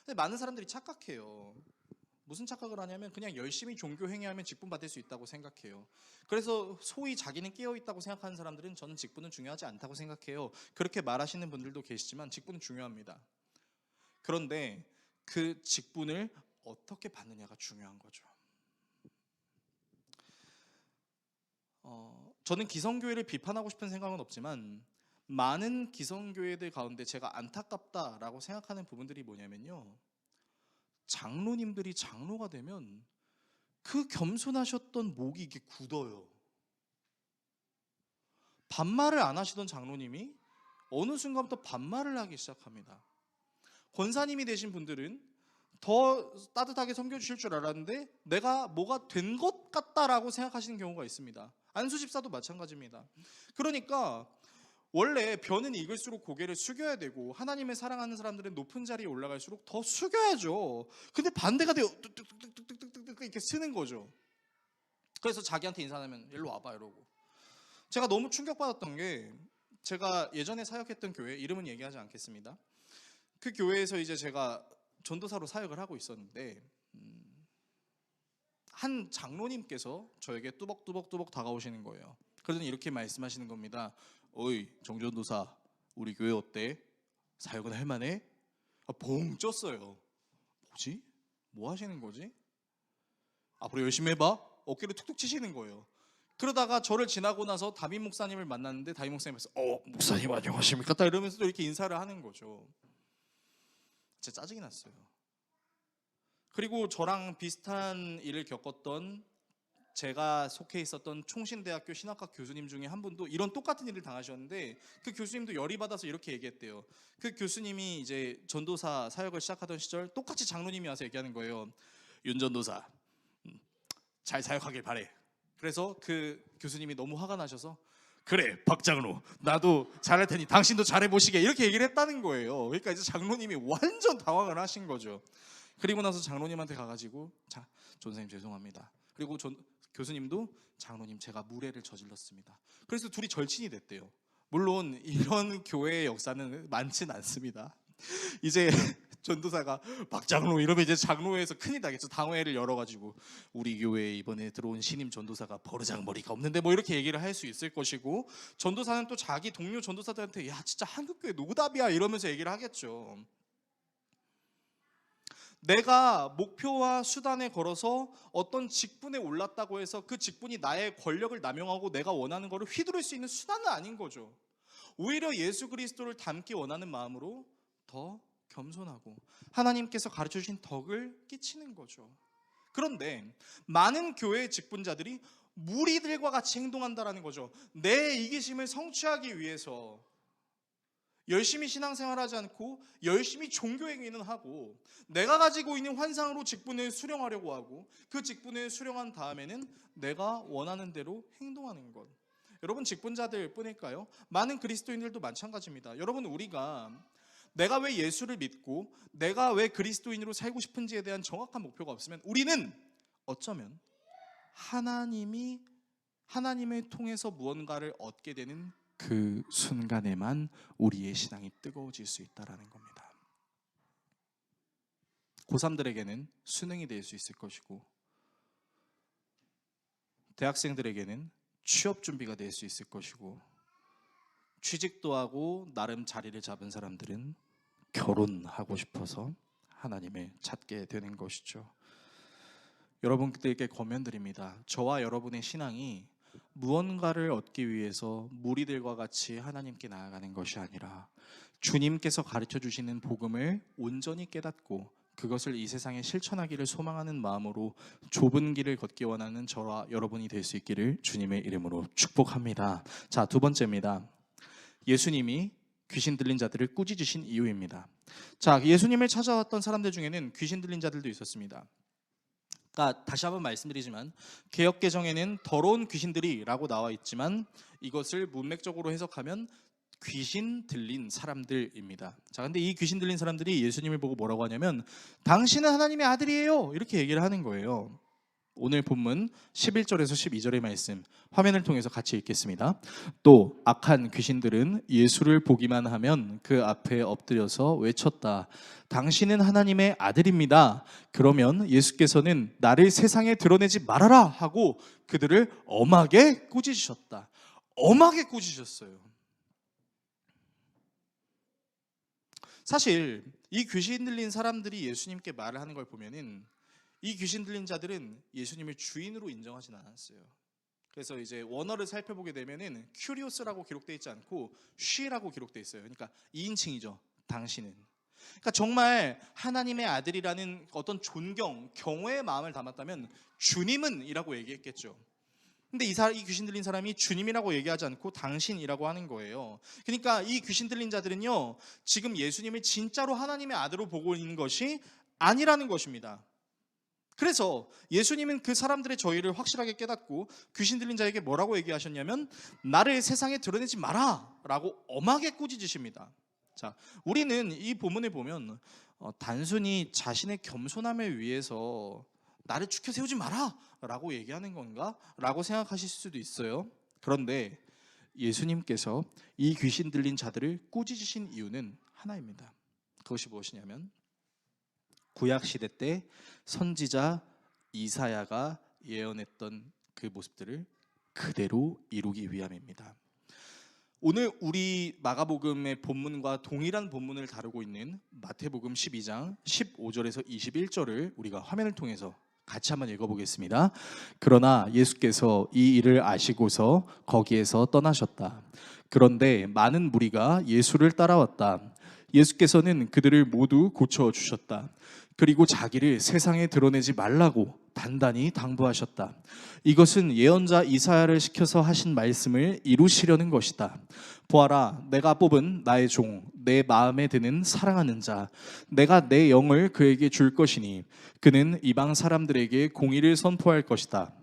근데 많은 사람들이 착각해요. 무슨 착각을 하냐면 그냥 열심히 종교 행위하면 직분 받을 수 있다고 생각해요. 그래서 소위 자기는 깨어있다고 생각하는 사람들은 저는 직분은 중요하지 않다고 생각해요. 그렇게 말하시는 분들도 계시지만 직분은 중요합니다. 그런데 그 직분을 어떻게 받느냐가 중요한 거죠. 저는 기성교회를 비판하고 싶은 생각은 없지만 많은 기성교회들 가운데 제가 안타깝다라고 생각하는 부분들이 뭐냐면요, 장로님들이 장로가 되면 그 겸손하셨던 목이 이게 굳어요. 반말을 안 하시던 장로님이 어느 순간부터 반말을 하기 시작합니다. 권사님이 되신 분들은 더 따뜻하게 섬겨주실 줄 알았는데 내가 뭐가 된 것 같다라고 생각하시는 경우가 있습니다. 안수집사도 마찬가지입니다. 그러니까 원래 벼는 익을수록 고개를 숙여야 되고 하나님을 사랑하는 사람들은 높은 자리에 올라갈수록 더 숙여야죠. 근데 반대가 돼요. 뚝뚝뚝뚝뚝뚝 이렇게 쓰는 거죠. 그래서 자기한테 인사하면 일로 와봐 이러고. 제가 너무 충격받았던 게, 제가 예전에 사역했던 교회, 이름은 얘기하지 않겠습니다. 그 교회에서 이제 제가 전도사로 사역을 하고 있었는데 한 장로님께서 저에게 뚜벅뚜벅 다가오시는 거예요. 그러더니 이렇게 말씀하시는 겁니다. 어이 정전도사, 우리 교회 어때? 사역은 할만해? 봉 쪘어요. 뭐지? 뭐 하시는 거지? 앞으로 열심히 해봐. 어깨를 툭툭 치시는 거예요. 그러다가 저를 지나고 나서 담임 목사님을 만났는데 담임 목사님께서 목사님 안녕하십니까? 딱 이러면서 또 이렇게 인사를 하는 거죠. 진짜 짜증이 났어요. 그리고 저랑 비슷한 일을 겪었던, 제가 속해 있었던 총신대학교 신학과 교수님 중에 한 분도 이런 똑같은 일을 당하셨는데, 그 교수님도 열이 받아서 이렇게 얘기했대요. 그 교수님이 이제 전도사 사역을 시작하던 시절 똑같이 장로님이 와서 얘기하는 거예요. 윤 전도사 잘 사역하길 바래. 그래서 그 교수님이 너무 화가 나셔서 그래 박 장로 나도 잘할 테니 당신도 잘해보시게, 이렇게 얘기를 했다는 거예요. 그러니까 이제 장로님이 완전 당황을 하신 거죠. 그리고 나서 장로님한테 가가지고 자 전사님 죄송합니다. 그리고 교수님도 장로님 제가 무례를 저질렀습니다. 그래서 둘이 절친이 됐대요. 물론 이런 교회의 역사는 많진 않습니다. 이제 전도사가 박장로 이러면 이제 장로회에서 큰일 나겠죠. 당회를 열어가지고 우리 교회에 이번에 들어온 신임 전도사가 버르장머리가 없는데 뭐 이렇게 얘기를 할 수 있을 것이고, 전도사는 또 자기 동료 전도사들한테 야 진짜 한국교회 노답이야 이러면서 얘기를 하겠죠. 내가 목표와 수단에 걸어서 어떤 직분에 올랐다고 해서 그 직분이 나의 권력을 남용하고 내가 원하는 것을 휘두를 수 있는 수단은 아닌 거죠. 오히려 예수 그리스도를 닮기 원하는 마음으로 더 겸손하고 하나님께서 가르쳐 주신 덕을 끼치는 거죠. 그런데 많은 교회의 직분자들이 무리들과 같이 행동한다라는 거죠. 내 이기심을 성취하기 위해서 열심히 신앙생활하지 않고 열심히 종교행위는 하고, 내가 가지고 있는 환상으로 직분을 수령하려고 하고, 그 직분을 수령한 다음에는 내가 원하는 대로 행동하는 것. 여러분, 직분자들 뿐일까요? 많은 그리스도인들도 마찬가지입니다. 여러분, 우리가 내가 왜 예수를 믿고 내가 왜 그리스도인으로 살고 싶은지에 대한 정확한 목표가 없으면 우리는 어쩌면 하나님을 통해서 무언가를 얻게 되는 그 순간에만 우리의 신앙이 뜨거워질 수 있다는 겁니다. 고3들에게는 수능이 될 수 있을 것이고, 대학생들에게는 취업 준비가 될 수 있을 것이고, 취직도 하고 나름 자리를 잡은 사람들은 결혼하고 싶어서 하나님을 찾게 되는 것이죠. 여러분들께 권면드립니다. 저와 여러분의 신앙이 무언가를 얻기 위해서 무리들과 같이 하나님께 나아가는 것이 아니라 주님께서 가르쳐 주시는 복음을 온전히 깨닫고 그것을 이 세상에 실천하기를 소망하는 마음으로 좁은 길을 걷기 원하는 저와 여러분이 될 수 있기를 주님의 이름으로 축복합니다. 자, 두 번째입니다. 예수님이 귀신 들린 자들을 꾸짖으신 이유입니다. 자, 예수님을 찾아왔던 사람들 중에는 귀신 들린 자들도 있었습니다. 그러니까 다시 한번 말씀드리지만 개역개정에는 더러운 귀신들이 라고 나와 있지만 이것을 문맥적으로 해석하면 귀신 들린 사람들입니다. 자, 근데 이 귀신 들린 사람들이 예수님을 보고 뭐라고 하냐면 당신은 하나님의 아들이에요 이렇게 얘기를 하는 거예요. 오늘 본문 11절에서 12절의 말씀 화면을 통해서 같이 읽겠습니다. 또 악한 귀신들은 예수를 보기만 하면 그 앞에 엎드려서 외쳤다. 당신은 하나님의 아들입니다. 그러면 예수께서는 나를 세상에 드러내지 말아라 하고 그들을 엄하게 꾸짖으셨다. 엄하게 꾸짖으셨어요. 사실 이 귀신 들린 사람들이 예수님께 말을 하는 걸 보면은 이 귀신 들린 자들은 예수님을 주인으로 인정하진 않았어요. 그래서 이제 원어를 살펴보게 되면은 큐리오스라고 기록되어 있지 않고 쉬라고 기록되어 있어요. 그러니까 2인칭이죠. 당신은. 그러니까 정말 하나님의 아들이라는 어떤 존경, 경외의 마음을 담았다면 주님은 이라고 얘기했겠죠. 근데 이 귀신 들린 사람이 주님이라고 얘기하지 않고 당신이라고 하는 거예요. 그러니까 이 귀신 들린 자들은요, 지금 예수님을 진짜로 하나님의 아들로 보고 있는 것이 아니라는 것입니다. 그래서 예수님은 그 사람들의 저희를 확실하게 깨닫고 귀신 들린 자에게 뭐라고 얘기하셨냐면 나를 세상에 드러내지 마라 라고 엄하게 꾸짖으십니다. 자, 우리는 이 본문을 보면 단순히 자신의 겸손함을 위해서 나를 죽여 세우지 마라 라고 얘기하는 건가? 라고 생각하실 수도 있어요. 그런데 예수님께서 이 귀신 들린 자들을 꾸짖으신 이유는 하나입니다. 그것이 무엇이냐면 구약시대 때 선지자 이사야가 예언했던 그 모습들을 그대로 이루기 위함입니다. 오늘 우리 마가복음의 본문과 동일한 본문을 다루고 있는 마태복음 12장 15절에서 21절을 우리가 화면을 통해서 같이 한번 읽어보겠습니다. 그러나 예수께서 이 일을 아시고서 거기에서 떠나셨다. 그런데 많은 무리가 예수를 따라왔다. 예수께서는 그들을 모두 고쳐주셨다. 그리고 자기를 세상에 드러내지 말라고 단단히 당부하셨다. 이것은 예언자 이사야를 시켜서 하신 말씀을 이루시려는 것이다. 보아라, 내가 뽑은 나의 종, 내 마음에 드는 사랑하는 자, 내가 내 영을 그에게 줄 것이니 그는 이방 사람들에게 공의를 선포할 것이다.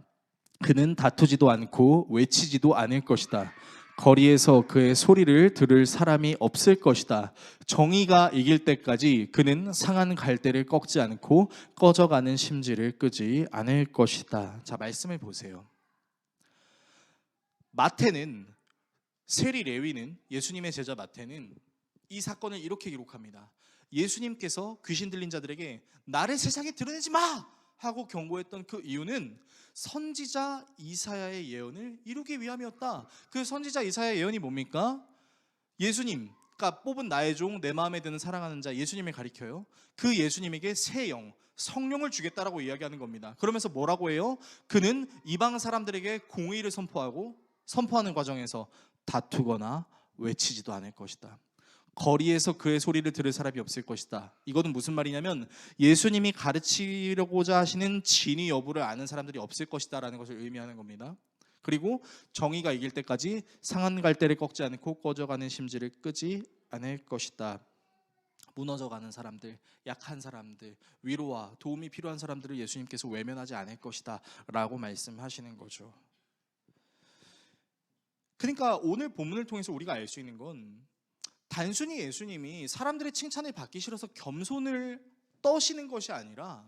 그는 다투지도 않고 외치지도 않을 것이다. 거리에서 그의 소리를 들을 사람이 없을 것이다. 정의가 이길 때까지 그는 상한 갈대를 꺾지 않고 꺼져가는 심지를 끄지 않을 것이다. 자, 말씀을 보세요. 마태는, 세리 레위는, 예수님의 제자 마태는 이 사건을 이렇게 기록합니다. 예수님께서 귀신 들린 자들에게 나를 세상에 드러내지 마! 하고 경고했던 그 이유는 선지자 이사야의 예언을 이루기 위함이었다. 그 선지자 이사야의 예언이 뭡니까? 예수님, 그러니까 뽑은 나의 종, 내 마음에 드는 사랑하는 자 예수님을 가리켜요. 그 예수님에게 새 영, 성령을 주겠다라고 이야기하는 겁니다. 그러면서 뭐라고 해요? 그는 이방 사람들에게 공의를 선포하는 과정에서 다투거나 외치지도 않을 것이다. 거리에서 그의 소리를 들을 사람이 없을 것이다. 이거는 무슨 말이냐면 예수님이 가르치려고자 하시는 진위 여부를 아는 사람들이 없을 것이다 라는 것을 의미하는 겁니다. 그리고 정의가 이길 때까지 상한 갈대를 꺾지 않고 꺼져가는 심지를 끄지 않을 것이다. 무너져가는 사람들, 약한 사람들, 위로와 도움이 필요한 사람들을 예수님께서 외면하지 않을 것이다 라고 말씀하시는 거죠. 그러니까 오늘 본문을 통해서 우리가 알 수 있는 건 단순히 예수님이 사람들의 칭찬을 받기 싫어서 겸손을 떠시는 것이 아니라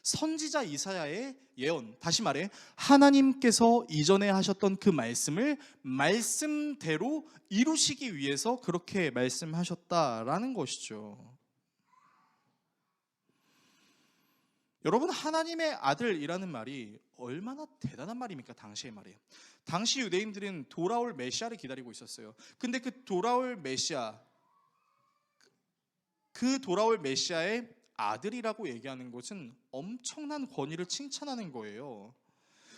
선지자 이사야의 예언, 다시 말해 하나님께서 이전에 하셨던 그 말씀을 말씀대로 이루시기 위해서 그렇게 말씀하셨다라는 것이죠. 여러분, 하나님의 아들이라는 말이 얼마나 대단한 말입니까? 당시의 말이에요. 당시 유대인들은 돌아올 메시아를 기다리고 있었어요. 근데 그 돌아올 메시아의 아들이라고 얘기하는 것은 엄청난 권위를 칭찬하는 거예요.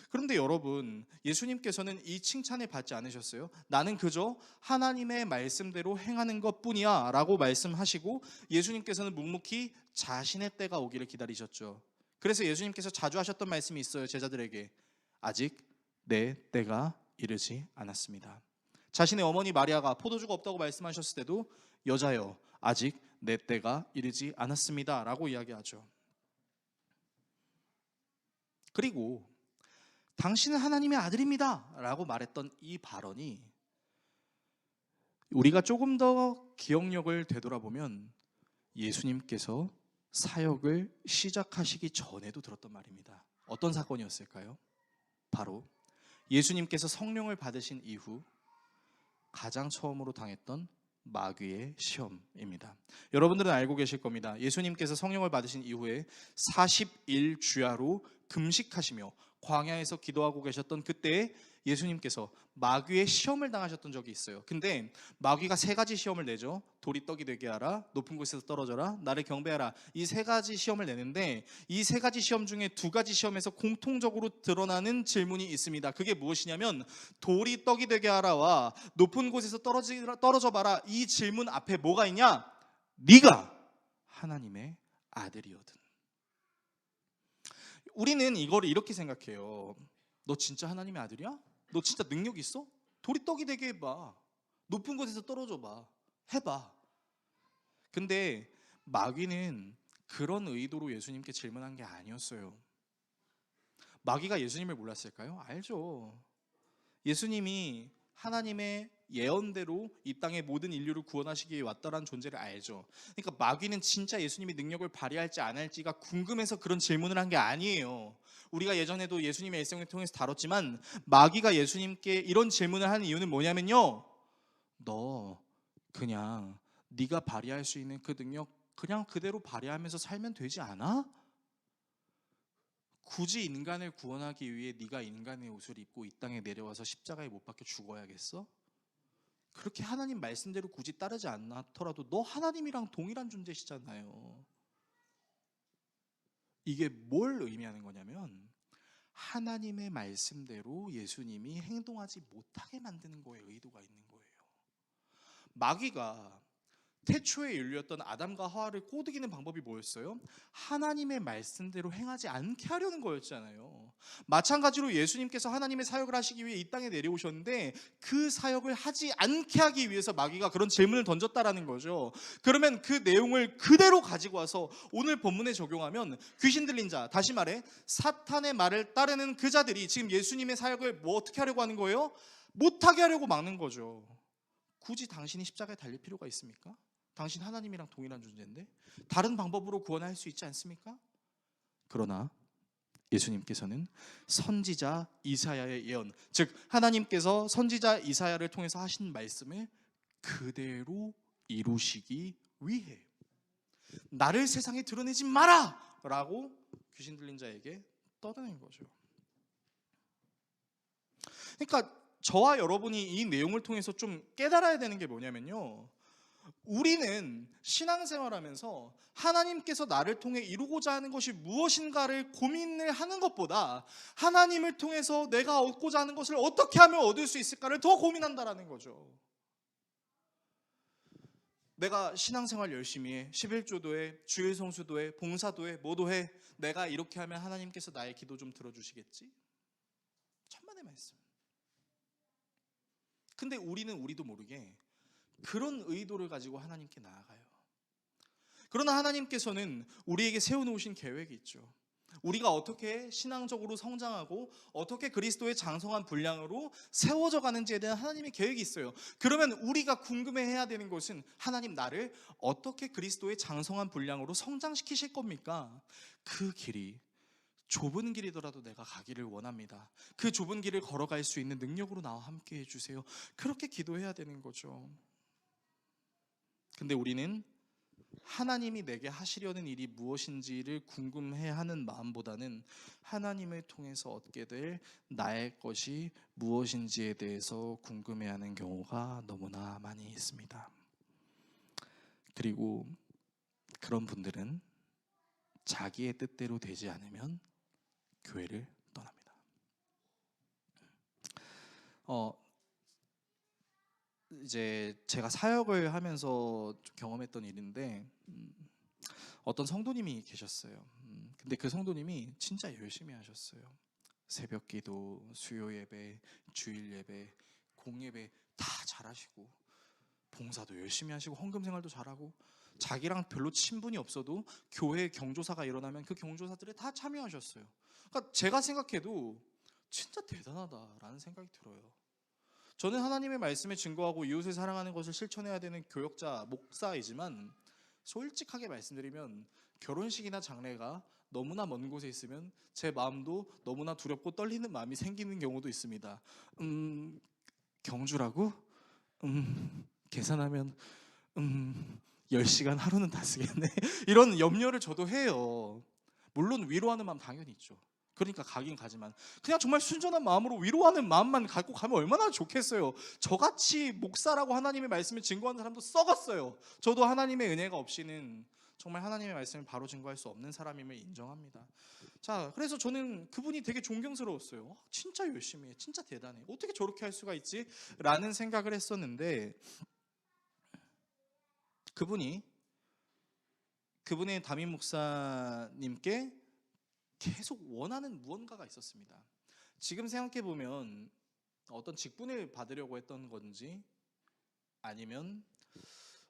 그런데 여러분, 예수님께서는 이 칭찬을 받지 않으셨어요. 나는 그저 하나님의 말씀대로 행하는 것뿐이야 라고 말씀하시고 예수님께서는 묵묵히 자신의 때가 오기를 기다리셨죠. 그래서 예수님께서 자주 하셨던 말씀이 있어요. 제자들에게 아직 내 때가 이르지 않았습니다. 자신의 어머니 마리아가 포도주가 없다고 말씀하셨을 때도 여자여 아직 내 때가 이르지 않았습니다 라고 이야기하죠. 그리고 당신은 하나님의 아들입니다 라고 말했던 이 발언이 우리가 조금 더 기억력을 되돌아보면 예수님께서 사역을 시작하시기 전에도 들었던 말입니다. 어떤 사건이었을까요? 바로 예수님께서 성령을 받으신 이후 가장 처음으로 당했던 마귀의 시험입니다. 여러분들은 알고 계실 겁니다. 예수님께서 성령을 받으신 이후에 40일 주야로 금식하시며 광야에서 기도하고 계셨던 그때에 예수님께서 마귀의 시험을 당하셨던 적이 있어요. 근데 마귀가 세 가지 시험을 내죠. 돌이 떡이 되게 하라, 높은 곳에서 떨어져라, 나를 경배하라. 이 세 가지 시험을 내는데 이 세 가지 시험 중에 두 가지 시험에서 공통적으로 드러나는 질문이 있습니다. 그게 무엇이냐면 돌이 떡이 되게 하라와 높은 곳에서 떨어져 봐라. 이 질문 앞에 뭐가 있냐? 네가 하나님의 아들이거든. 우리는 이거를 이렇게 생각해요. 너 진짜 하나님의 아들이야? 너 진짜 능력 있어? 돌이 떡이 되게 해봐. 높은 곳에서 떨어져 봐. 해봐. 근데 마귀는 그런 의도로 예수님께 질문한 게 아니었어요. 마귀가 예수님을 몰랐을까요? 알죠. 예수님이 하나님의 예언대로 이 땅의 모든 인류를 구원하시기 위해 왔다라는 존재를 알죠. 그러니까 마귀는 진짜 예수님이 능력을 발휘할지 안 할지가 궁금해서 그런 질문을 한 게 아니에요. 우리가 예전에도 예수님의 일생을 통해서 다뤘지만 마귀가 예수님께 이런 질문을 하는 이유는 뭐냐면요, 너 그냥 네가 발휘할 수 있는 그 능력 그냥 그대로 발휘하면서 살면 되지 않아? 굳이 인간을 구원하기 위해 네가 인간의 옷을 입고 이 땅에 내려와서 십자가에 못 박혀 죽어야겠어? 그렇게 하나님 말씀대로 굳이 따르지 않더라도 너 하나님이랑 동일한 존재시잖아요. 이게 뭘 의미하는 거냐면 하나님의 말씀대로 예수님이 행동하지 못하게 만드는 거에 의도가 있는 거예요. 마귀가 태초의 인류였던 아담과 하와를 꼬드기는 방법이 뭐였어요? 하나님의 말씀대로 행하지 않게 하려는 거였잖아요. 마찬가지로 예수님께서 하나님의 사역을 하시기 위해 이 땅에 내려오셨는데 그 사역을 하지 않게 하기 위해서 마귀가 그런 질문을 던졌다라는 거죠. 그러면 그 내용을 그대로 가지고 와서 오늘 본문에 적용하면 귀신 들린 자, 다시 말해 사탄의 말을 따르는 그 자들이 지금 예수님의 사역을 뭐 어떻게 하려고 하는 거예요? 못하게 하려고 막는 거죠. 굳이 당신이 십자가에 달릴 필요가 있습니까? 당신 하나님이랑 동일한 존재인데 다른 방법으로 구원할 수 있지 않습니까? 그러나 예수님께서는 선지자 이사야의 예언, 즉 하나님께서 선지자 이사야를 통해서 하신 말씀을 그대로 이루시기 위해 나를 세상에 드러내지 마라! 라고 귀신 들린 자에게 떠드는 거죠. 그러니까 저와 여러분이 이 내용을 통해서 좀 깨달아야 되는 게 뭐냐면요, 우리는 신앙생활하면서 하나님께서 나를 통해 이루고자 하는 것이 무엇인가를 고민을 하는 것보다 하나님을 통해서 내가 얻고자 하는 것을 어떻게 하면 얻을 수 있을까를 더 고민한다라는 거죠. 내가 신앙생활 열심히 해, 11조도 해, 주일 성수도 해, 봉사도 해, 뭐도 해. 내가 이렇게 하면 하나님께서 나의 기도 좀 들어주시겠지? 천만의 말씀. 근데 우리는 우리도 모르게 그런 의도를 가지고 하나님께 나아가요. 그러나 하나님께서는 우리에게 세워놓으신 계획이 있죠. 우리가 어떻게 신앙적으로 성장하고 어떻게 그리스도의 장성한 분량으로 세워져 가는지에 대한 하나님의 계획이 있어요. 그러면 우리가 궁금해해야 되는 것은, 하나님 나를 어떻게 그리스도의 장성한 분량으로 성장시키실 겁니까? 그 길이 좁은 길이더라도 내가 가기를 원합니다. 그 좁은 길을 걸어갈 수 있는 능력으로 나와 함께 해주세요. 그렇게 기도해야 되는 거죠. 근데 우리는 하나님이 내게 하시려는 일이 무엇인지를 궁금해하는 마음보다는 하나님을 통해서 얻게 될 나의 것이 무엇인지에 대해서 궁금해하는 경우가 너무나 많이 있습니다. 그리고 그런 분들은 자기의 뜻대로 되지 않으면 교회를 떠납니다. 이제 제가 사역을 하면서 좀 경험했던 일인데, 어떤 성도님이 계셨어요. 근데 그 성도님이 진짜 열심히 하셨어요. 새벽 기도, 수요 예배, 주일 예배, 공예배 다 잘하시고, 봉사도 열심히 하시고, 헌금 생활도 잘하고, 자기랑 별로 친분이 없어도 교회 경조사가 일어나면 그 경조사들에 다 참여하셨어요. 그러니까 제가 생각해도 진짜 대단하다라는 생각이 들어요. 저는 하나님의 말씀에 증거하고 이웃을 사랑하는 것을 실천해야 되는 교역자, 목사이지만 솔직하게 말씀드리면 결혼식이나 장례가 너무나 먼 곳에 있으면 제 마음도 너무나 두렵고 떨리는 마음이 생기는 경우도 있습니다. 경주라고? 계산하면 10시간 하루는 다 쓰겠네. 이런 염려를 저도 해요. 물론 위로하는 마음 당연히 있죠. 그러니까 가긴 가지만 그냥 정말 순전한 마음으로 위로하는 마음만 갖고 가면 얼마나 좋겠어요. 저같이 목사라고 하나님의 말씀을 증거하는 사람도 썩었어요. 저도 하나님의 은혜가 없이는 정말 하나님의 말씀을 바로 증거할 수 없는 사람임을 인정합니다. 자, 그래서 저는 그분이 되게 존경스러웠어요. 진짜 열심히 해, 진짜 대단해, 어떻게 저렇게 할 수가 있지? 라는 생각을 했었는데, 그분의 담임 목사님께 계속 원하는 무언가가 있었습니다. 지금 생각해 보면 어떤 직분을 받으려고 했던 건지, 아니면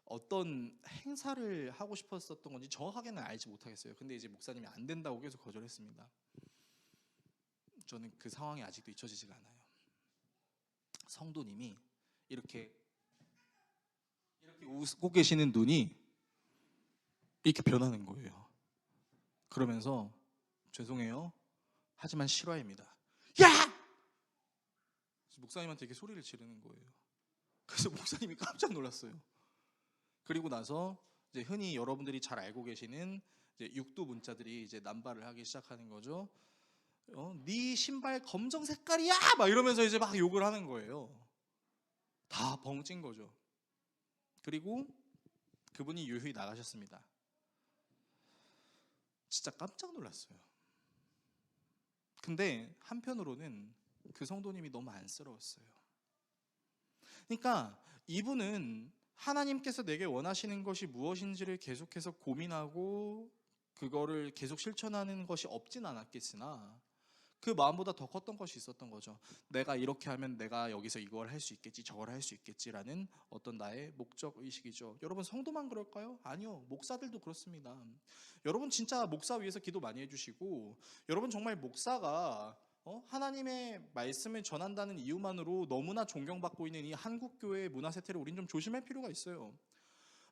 어떤 행사를 하고 싶었었던 건지 정확하게는 알지 못하겠어요. 근데 이제 목사님이 안 된다고 계속 거절했습니다. 저는 그 상황이 아직도 잊혀지지가 않아요. 성도님이 이렇게 웃고 계시는 눈이 이렇게 변하는 거예요. 그러면서 죄송해요, 하지만 실화입니다. 야! 목사님한테 이렇게 소리를 지르는 거예요. 그래서 목사님이 깜짝 놀랐어요. 그리고 나서 이제 흔히 여러분들이 잘 알고 계시는 이제 육두 문자들이 이제 남발을 하기 시작하는 거죠. 네 신발 검정 색깔이야! 막 이러면서 이제 막 욕을 하는 거예요. 다 벙찐 거죠. 그리고 그분이 유유히 나가셨습니다. 진짜 깜짝 놀랐어요. 근데 한편으로는 그 성도님이 너무 안쓰러웠어요. 그러니까 이분은 하나님께서 내게 원하시는 것이 무엇인지를 계속해서 고민하고 그거를 계속 실천하는 것이 없진 않았겠으나 그 마음보다 더 컸던 것이 있었던 거죠. 내가 이렇게 하면 내가 여기서 이걸 할 수 있겠지, 저걸 할 수 있겠지라는 어떤 나의 목적 의식이죠. 여러분, 성도만 그럴까요? 아니요, 목사들도 그렇습니다. 여러분 진짜 목사 위해서 기도 많이 해주시고, 여러분 정말 목사가 하나님의 말씀을 전한다는 이유만으로 너무나 존경받고 있는 이 한국교회의 문화 세태를 우린 좀 조심할 필요가 있어요.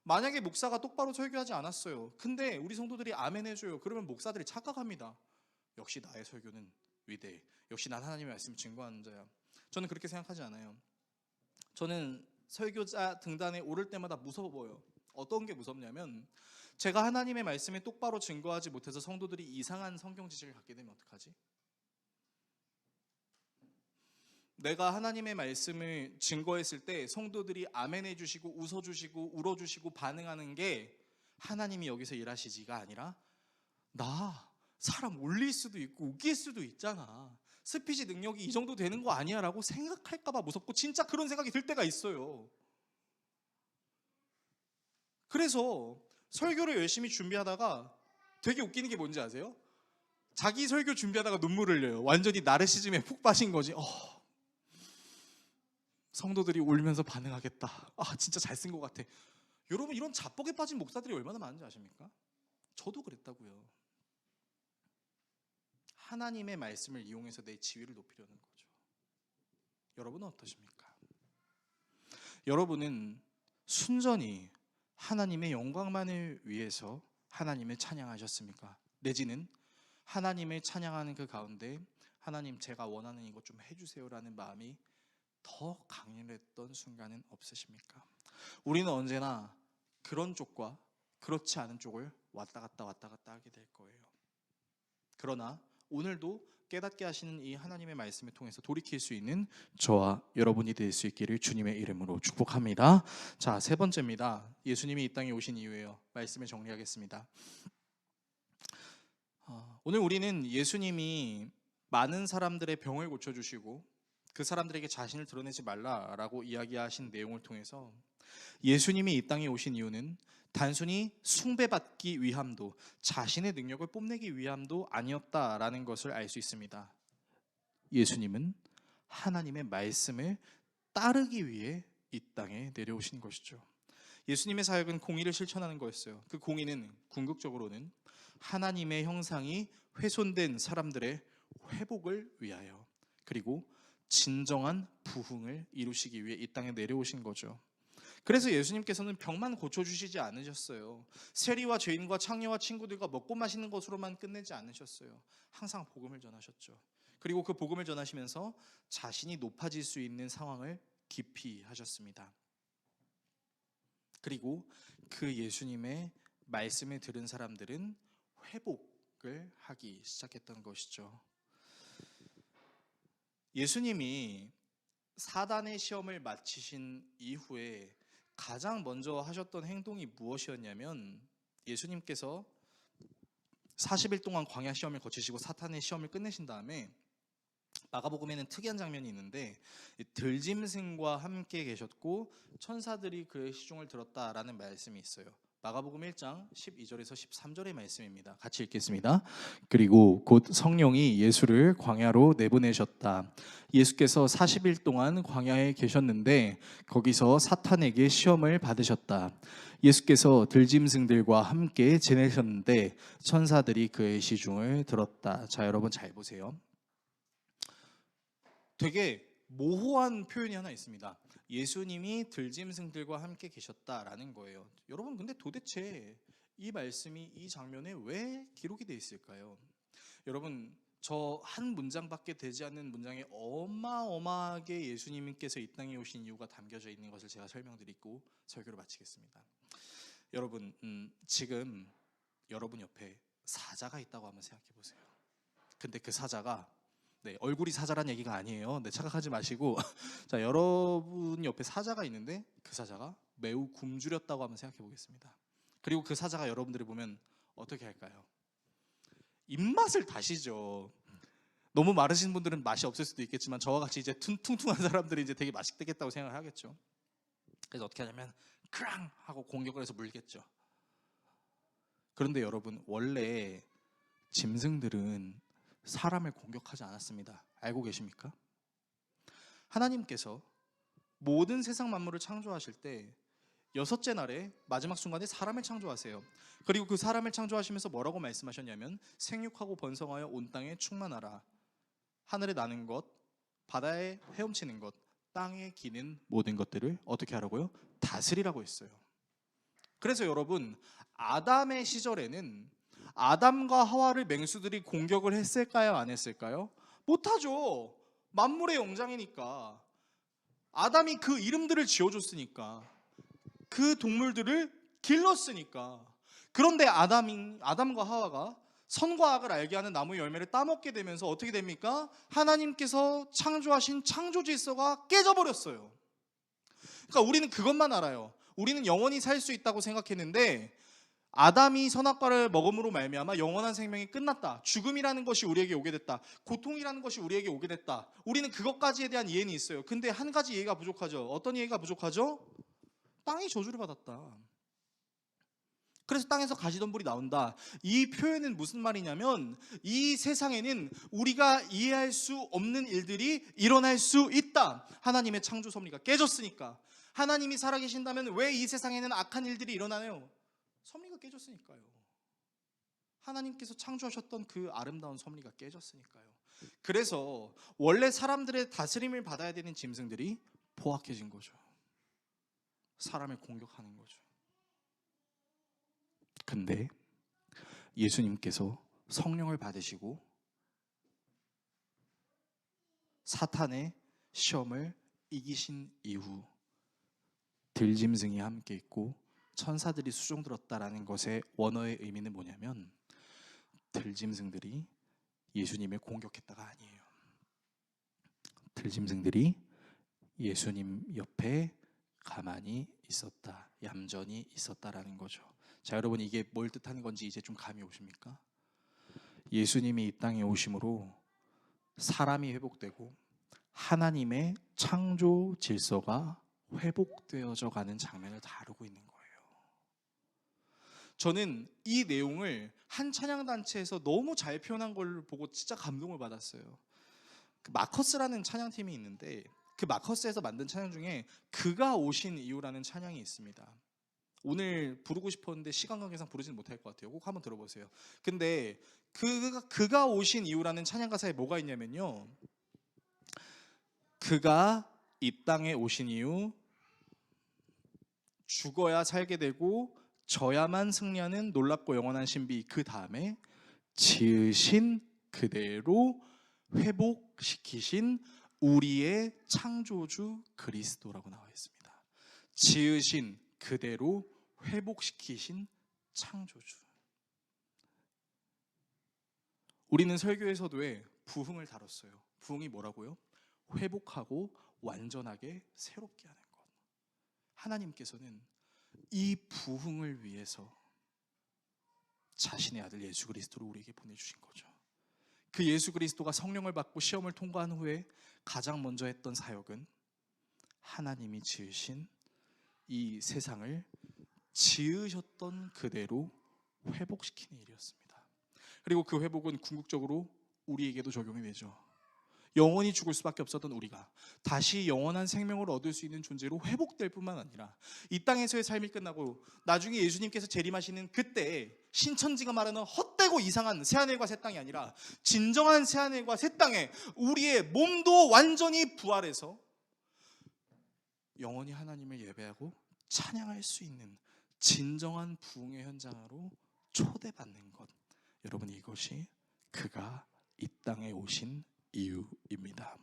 만약에 목사가 똑바로 설교하지 않았어요, 근데 우리 성도들이 아멘 해줘요. 그러면 목사들이 착각합니다. 역시 나의 설교는 위대해, 역시 난 하나님의 말씀을 증거하는 자야. 저는 그렇게 생각하지 않아요. 저는 설교자 등단에 오를 때마다 무서워요. 어떤 게 무섭냐면, 제가 하나님의 말씀에 똑바로 증거하지 못해서 성도들이 이상한 성경 지식을 갖게 되면 어떡하지? 내가 하나님의 말씀을 증거했을 때 성도들이 아멘 해주시고 웃어주시고 울어주시고 반응하는 게 하나님이 여기서 일하시지가 아니라 나 사람 올릴 수도 있고 웃길 수도 있잖아, 스피치 능력이 이 정도 되는 거 아니야 라고 생각할까 봐 무섭고 진짜 그런 생각이 들 때가 있어요. 그래서 설교를 열심히 준비하다가 되게 웃기는 게 뭔지 아세요? 자기 설교 준비하다가 눈물을 흘려요. 완전히 나르시즘에 푹 빠진 거지. 성도들이 울면서 반응하겠다. 진짜 잘 쓴 것 같아. 여러분, 이런 자뻑에 빠진 목사들이 얼마나 많은지 아십니까? 저도 그랬다고요. 하나님의 말씀을 이용해서 내 지위를 높이려는 거죠. 여러분은 어떠십니까? 여러분은 순전히 하나님의 영광만을 위해서 하나님을 찬양하셨습니까? 내지는 하나님을 찬양하는 그 가운데 하나님, 제가 원하는 이것 좀 해주세요라는 마음이 더 강렬했던 순간은 없으십니까? 우리는 언제나 그런 쪽과 그렇지 않은 쪽을 왔다 갔다 하게 될 거예요. 그러나 오늘도 깨닫게 하시는 이 하나님의 말씀을 통해서 돌이킬 수 있는 저와 여러분이 될 수 있기를 주님의 이름으로 축복합니다. 자, 세 번째입니다. 예수님이 이 땅에 오신 이유예요. 말씀을 정리하겠습니다. 오늘 우리는 예수님이 많은 사람들의 병을 고쳐주시고 그 사람들에게 자신을 드러내지 말라라고 이야기하신 내용을 통해서 예수님이 이 땅에 오신 이유는 단순히 숭배받기 위함도, 자신의 능력을 뽐내기 위함도 아니었다라는 것을 알 수 있습니다. 예수님은 하나님의 말씀을 따르기 위해 이 땅에 내려오신 것이죠. 예수님의 사역은 공의를 실천하는 거였어요. 그 공의는 궁극적으로는 하나님의 형상이 훼손된 사람들의 회복을 위하여, 그리고 진정한 부흥을 이루시기 위해 이 땅에 내려오신 거죠. 그래서 예수님께서는 병만 고쳐주시지 않으셨어요. 세리와 죄인과 창녀와 친구들과 먹고 마시는 것으로만 끝내지 않으셨어요. 항상 복음을 전하셨죠. 그리고 그 복음을 전하시면서 자신이 높아질 수 있는 상황을 깊이 하셨습니다. 그리고 그 예수님의 말씀을 들은 사람들은 회복을 하기 시작했던 것이죠. 예수님이 사단의 시험을 마치신 이후에 가장 먼저 하셨던 행동이 무엇이었냐면, 예수님께서 40일 동안 광야 시험을 거치시고 사탄의 시험을 끝내신 다음에 마가복음에는 특이한 장면이 있는데, 들짐승과 함께 계셨고 천사들이 그의 시중을 들었다라는 말씀이 있어요. 마가복음 1장 12절에서 13절의 말씀입니다. 같이 읽겠습니다. 그리고 곧 성령이 예수를 광야로 내보내셨다. 예수께서 40일 동안 광야에 계셨는데 거기서 사탄에게 시험을 받으셨다. 예수께서 들짐승들과 함께 지내셨는데 천사들이 그의 시중을 들었다. 자, 여러분 잘 보세요. 되게 모호한 표현이 하나 있습니다. 예수님이 들짐승들과 함께 계셨다라는 거예요. 여러분, 근데 도대체 이 말씀이 이 장면에 왜 기록이 되어 있을까요? 여러분, 저 한 문장밖에 되지 않는 문장에 어마어마하게 예수님께서 이 땅에 오신 이유가 담겨져 있는 것을 제가 설명드리고 설교를 마치겠습니다. 여러분, 지금 여러분 옆에 사자가 있다고 한번 생각해 보세요. 근데 그 사자가, 얼굴이 사자란 얘기가 아니에요. 착각하지 마시고 자, 여러분 옆에 사자가 있는데 그 사자가 매우 굶주렸다고 한번 생각해 보겠습니다. 그리고 그 사자가 여러분들을 보면 어떻게 할까요? 입맛을 다시죠. 너무 마르신 분들은 맛이 없을 수도 있겠지만 저와 같이 이제 퉁퉁한 사람들이 이제 되게 맛있겠다고 생각을 하겠죠. 그래서 어떻게 하냐면 크랑 하고 공격을 해서 물겠죠. 그런데 여러분, 원래 짐승들은 사람을 공격하지 않았습니다. 알고 계십니까? 하나님께서 모든 세상 만물을 창조하실 때 여섯째 날에 마지막 순간에 사람을 창조하세요. 그리고 그 사람을 창조하시면서 뭐라고 말씀하셨냐면, 생육하고 번성하여 온 땅에 충만하라. 하늘에 나는 것, 바다에 헤엄치는 것, 땅에 기는 모든 것들을 어떻게 하라고요? 다스리라고 했어요. 그래서 여러분, 아담의 시절에는 아담과 하와를 맹수들이 공격을 했을까요? 안 했을까요? 못하죠. 만물의 영장이니까. 아담이 그 이름들을 지어줬으니까, 그 동물들을 길렀으니까, 그런데 아담과 하와가 선과 악을 알게 하는 나무의 열매를 따먹게 되면서 어떻게 됩니까? 하나님께서 창조하신 창조 질서가 깨져버렸어요. 그러니까 우리는 그것만 알아요. 우리는 영원히 살 수 있다고 생각했는데 아담이 선악과를 먹음으로 말미암아 영원한 생명이 끝났다. 죽음이라는 것이 우리에게 오게 됐다. 고통이라는 것이 우리에게 오게 됐다. 우리는 그것까지에 대한 이해는 있어요. 근데 한 가지 이해가 부족하죠. 어떤 이해가 부족하죠? 땅이 저주를 받았다. 그래서 땅에서 가시덤불이 나온다. 이 표현은 무슨 말이냐면 이 세상에는 우리가 이해할 수 없는 일들이 일어날 수 있다. 하나님의 창조 섭리가 깨졌으니까. 하나님이 살아계신다면 왜 이 세상에는 악한 일들이 일어나요? 섭리가 깨졌으니까요. 하나님께서 창조하셨던 그 아름다운 섭리가 깨졌으니까요. 그래서 원래 사람들의 다스림을 받아야 되는 짐승들이 포악해진 거죠. 사람을 공격하는 거죠. 근데 예수님께서 성령을 받으시고 사탄의 시험을 이기신 이후 들짐승이 함께 있고 천사들이 수종 들었다라는 것의 원어의 의미는 뭐냐면 들짐승들이 예수님을 공격했다가 아니에요. 들짐승들이 예수님 옆에 가만히 있었다, 얌전히 있었다라는 거죠. 자, 여러분, 이게 뭘 뜻하는 건지 이제 좀 감이 오십니까? 예수님이 이 땅에 오심으로 사람이 회복되고 하나님의 창조 질서가 회복되어져 가는 장면을 다루고 있는 거예요. 저는 이 내용을 한 찬양단체에서 너무 잘 표현한 걸 보고 진짜 감동을 받았어요. 그 마커스라는 찬양팀이 있는데 그 마커스에서 만든 찬양 중에 그가 오신 이유라는 찬양이 있습니다. 오늘 부르고 싶었는데 시간 관계상 부르지는 못할 것 같아요. 꼭 한번 들어보세요. 근데 그가 오신 이유라는 찬양 가사에 뭐가 있냐면요, 그가 이 땅에 오신 이유, 죽어야 살게 되고 져야만 승리하는 놀랍고 영원한 신비, 그 다음에 지으신 그대로 회복시키신 우리의 창조주 그리스도라고 나와 있습니다. 지으신 그대로 회복시키신 창조주. 우리는 설교에서도 부흥을 다뤘어요. 부흥이 뭐라고요? 회복하고 완전하게 새롭게 하는 것. 하나님께서는 이 부흥을 위해서 자신의 아들 예수 그리스도를 우리에게 보내주신 거죠. 그 예수 그리스도가 성령을 받고 시험을 통과한 후에 가장 먼저 했던 사역은 하나님이 지으신 이 세상을 지으셨던 그대로 회복시키는 일이었습니다. 그리고 그 회복은 궁극적으로 우리에게도 적용이 되죠. 영원히 죽을 수밖에 없었던 우리가 다시 영원한 생명을 얻을 수 있는 존재로 회복될 뿐만 아니라 이 땅에서의 삶이 끝나고 나중에 예수님께서 재림하시는 그때 신천지가 말하는 헛되고 이상한 새하늘과 새 땅이 아니라 진정한 새하늘과 새 땅에 우리의 몸도 완전히 부활해서 영원히 하나님을 예배하고 찬양할 수 있는 진정한 부흥의 현장으로 초대받는 것. 여러분, 이것이 그가 이 땅에 오신 이유입니다.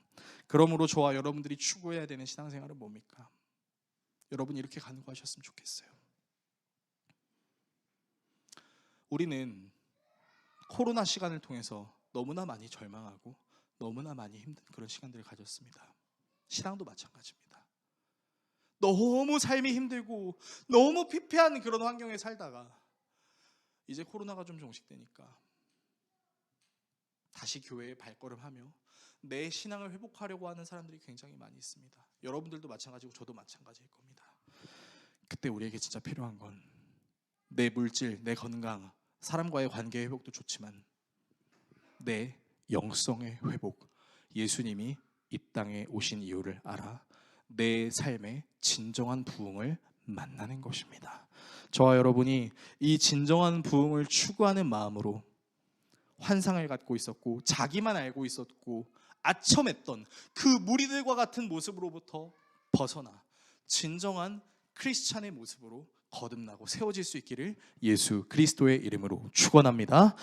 그러므로 저와 여러분들이 추구해야 되는 신앙생활은 뭡니까? 여러분, 이렇게 간구하셨으면 좋겠어요. 우리는 코로나 시간을 통해서 너무나 많이 절망하고 너무나 많이 힘든 그런 시간들을 가졌습니다. 신앙도 마찬가지입니다. 너무 삶이 힘들고 너무 피폐한 그런 환경에 살다가 이제 코로나가 좀 종식되니까 다시 교회에 발걸음하며 내 신앙을 회복하려고 하는 사람들이 굉장히 많이 있습니다. 여러분들도 마찬가지고 저도 마찬가지일 겁니다. 그때 우리에게 진짜 필요한 건 내 물질, 내 건강, 사람과의 관계의 회복도 좋지만 내 영성의 회복, 예수님이 이 땅에 오신 이유를 알아 내 삶의 진정한 부흥을 만나는 것입니다. 저와 여러분이 이 진정한 부흥을 추구하는 마음으로 환상을 갖고 있었고 자기만 알고 있었고 아첨했던 그 무리들과 같은 모습으로부터 벗어나 진정한 크리스찬의 모습으로 거듭나고 세워질 수 있기를 예수 그리스도의 이름으로 축원합니다.